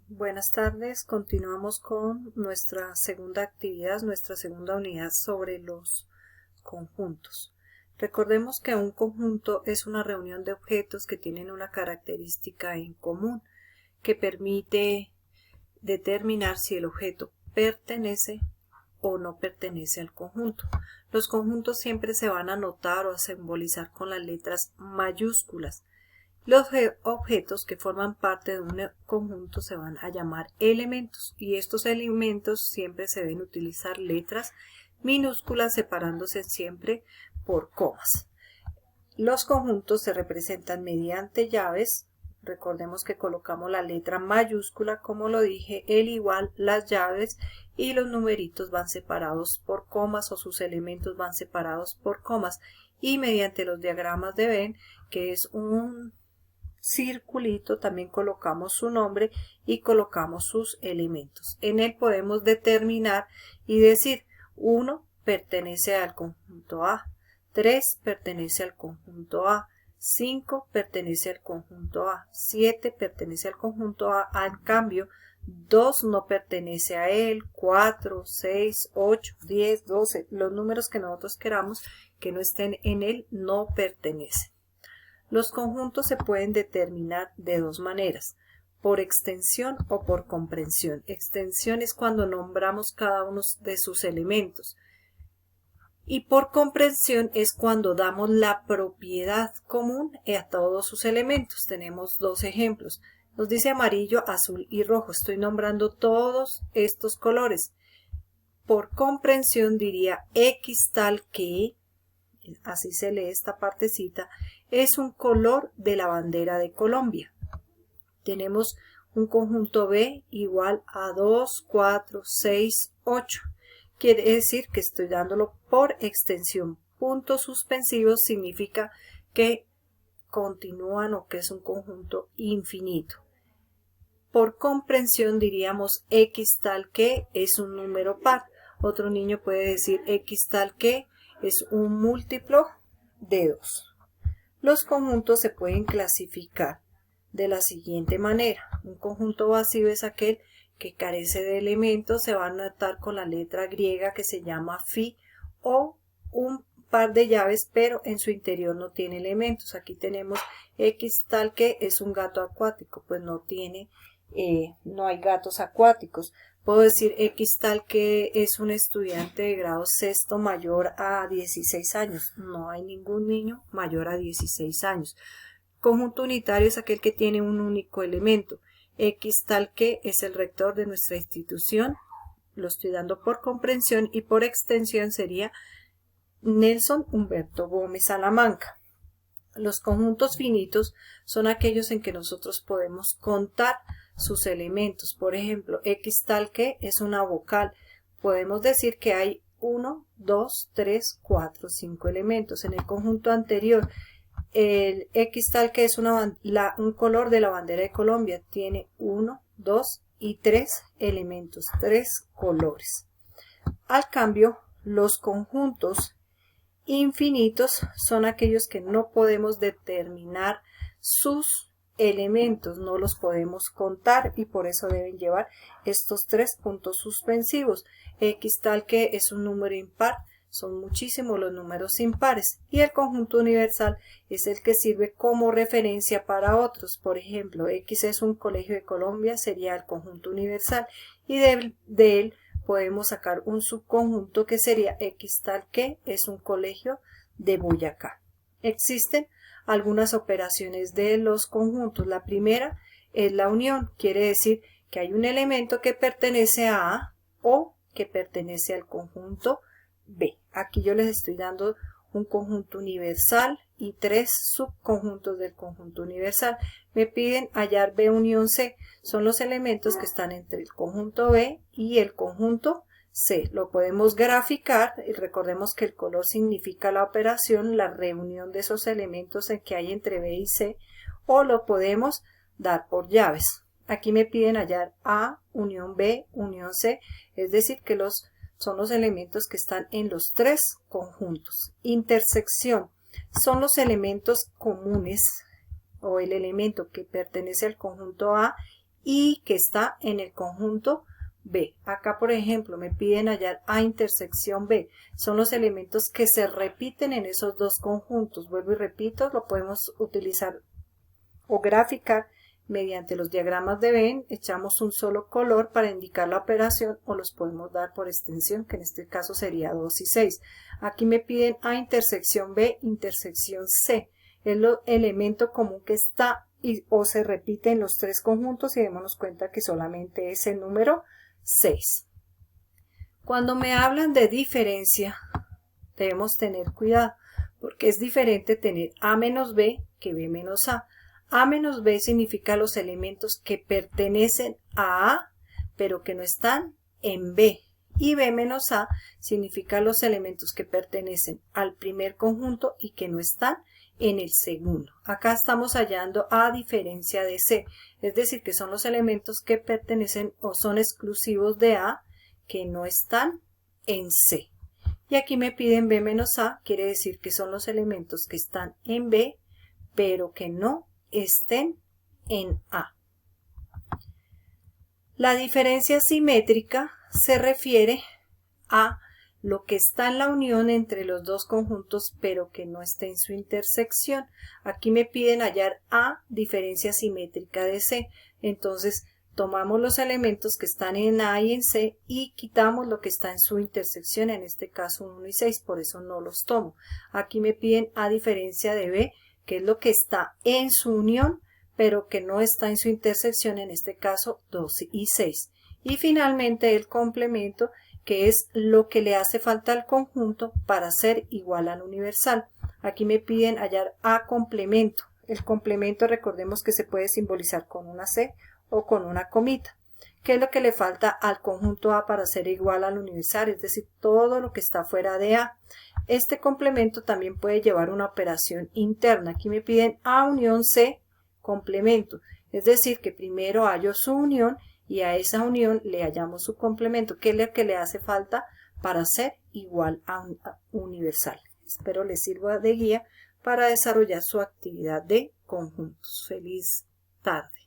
Buenas tardes, continuamos con nuestra segunda actividad, nuestra segunda unidad sobre los conjuntos. Recordemos que un conjunto es una reunión de objetos que tienen una característica en común que permite determinar si el objeto pertenece o no pertenece al conjunto. Los conjuntos siempre se van a anotar o a simbolizar con las letras mayúsculas. Los objetos que forman parte de un conjunto se van a llamar elementos y estos elementos siempre se deben utilizar letras minúsculas separándose siempre por comas. Los conjuntos se representan mediante llaves. Recordemos que colocamos la letra mayúscula, como lo dije, el igual, las llaves y los numeritos van separados por comas o sus elementos van separados por comas y mediante los diagramas de Venn, que es un circulito, también colocamos su nombre y colocamos sus elementos. En él podemos determinar y decir 1 pertenece al conjunto A, 3 pertenece al conjunto A, 5 pertenece al conjunto A, 7 pertenece al conjunto A, en cambio 2 no pertenece a él, 4, 6, 8, 10, 12, los números que nosotros queramos que no estén en él no pertenecen. Los conjuntos se pueden determinar de dos maneras, por extensión o por comprensión. Extensión es cuando nombramos cada uno de sus elementos y por comprensión es cuando damos la propiedad común a todos sus elementos. Tenemos dos ejemplos. Nos dice amarillo, azul y rojo. Estoy nombrando todos estos colores. Por comprensión diría X tal que, así se lee esta partecita, es un color de la bandera de Colombia. Tenemos un conjunto B igual a 2, 4, 6, 8. Quiere decir que estoy dándolo por extensión. Puntos suspensivos significa que continúan o que es un conjunto infinito. Por comprensión diríamos X tal que es un número par. Otro niño puede decir X tal que es un múltiplo de 2. Los conjuntos se pueden clasificar de la siguiente manera. Un conjunto vacío es aquel que carece de elementos, se va a anotar con la letra griega que se llama phi, o un par de llaves pero en su interior no tiene elementos. Aquí tenemos X tal que es un gato acuático, pues no hay gatos acuáticos. Puedo decir X tal que es un estudiante de grado sexto mayor a 16 años. No hay ningún niño mayor a 16 años. Conjunto unitario es aquel que tiene un único elemento. X tal que es el rector de nuestra institución. Lo estoy dando por comprensión y por extensión sería Nelson Humberto Gómez Salamanca. Los conjuntos finitos son aquellos en que nosotros podemos contar sus elementos. Por ejemplo, X tal que es una vocal. Podemos decir que hay 1, 2, 3, 4, 5 elementos. En el conjunto anterior, el X tal que es un color de la bandera de Colombia. Tiene 1, 2 y 3 elementos, 3 colores. Al cambio, los conjuntos infinitos son aquellos que no podemos determinar sus elementos, no los podemos contar y por eso deben llevar estos 3 puntos suspensivos. X tal que es un número impar, son muchísimos los números impares, y el conjunto universal es el que sirve como referencia para otros. Por ejemplo, X es un colegio de Colombia, sería el conjunto universal, y de él podemos sacar un subconjunto que sería X tal que es un colegio de Boyacá. Existen algunas operaciones de los conjuntos. La primera es la unión, quiere decir que hay un elemento que pertenece a A o que pertenece al conjunto B. Aquí yo les estoy dando un conjunto universal y 3 subconjuntos del conjunto universal. Me piden hallar B unión C. Son los elementos que están entre el conjunto B y el conjunto C. Lo podemos graficar y recordemos que el color significa la operación, la reunión de esos elementos que hay entre B y C, o lo podemos dar por llaves. Aquí me piden hallar A unión B unión C, es decir que son los elementos que están en los 3 conjuntos. Intersección son los elementos comunes o el elemento que pertenece al conjunto A y que está en el conjunto B. Acá, por ejemplo, me piden hallar A intersección B. Son los elementos que se repiten en esos dos conjuntos. Vuelvo y repito, lo podemos utilizar o graficar mediante los diagramas de Venn. Echamos un solo color para indicar la operación o los podemos dar por extensión, que en este caso sería 2 y 6. Aquí me piden A intersección B intersección C. Es el elemento común que está o se repite en los tres conjuntos y démonos cuenta que solamente es el número 6. Cuando me hablan de diferencia, debemos tener cuidado, porque es diferente tener A menos B que B menos A. A menos B significa los elementos que pertenecen a A, pero que no están en B. Y B menos A significa los elementos que pertenecen al primer conjunto y que no están en el segundo. Acá estamos hallando A diferencia de C, es decir, que son los elementos que pertenecen o son exclusivos de A que no están en C. Y aquí me piden B menos A, quiere decir que son los elementos que están en B, pero que no estén en A. La diferencia simétrica se refiere a lo que está en la unión entre los dos conjuntos pero que no está en su intersección. Aquí me piden hallar A diferencia simétrica de C. Entonces tomamos los elementos que están en A y en C y quitamos lo que está en su intersección, en este caso 1 y 6, por eso no los tomo. Aquí me piden A diferencia de B, que es lo que está en su unión pero que no está en su intersección, en este caso 2 y 6. Y finalmente el complemento, que es lo que le hace falta al conjunto para ser igual al universal. Aquí me piden hallar A complemento. El complemento, recordemos que se puede simbolizar con una C o con una comita. ¿Qué es lo que le falta al conjunto A para ser igual al universal? Es decir, todo lo que está fuera de A. Este complemento también puede llevar una operación interna. Aquí me piden A unión C complemento. Es decir, que primero hallo su unión y a esa unión le hallamos su complemento, que es lo que le hace falta para ser igual a un universal. Espero les sirva de guía para desarrollar su actividad de conjuntos. Feliz tarde.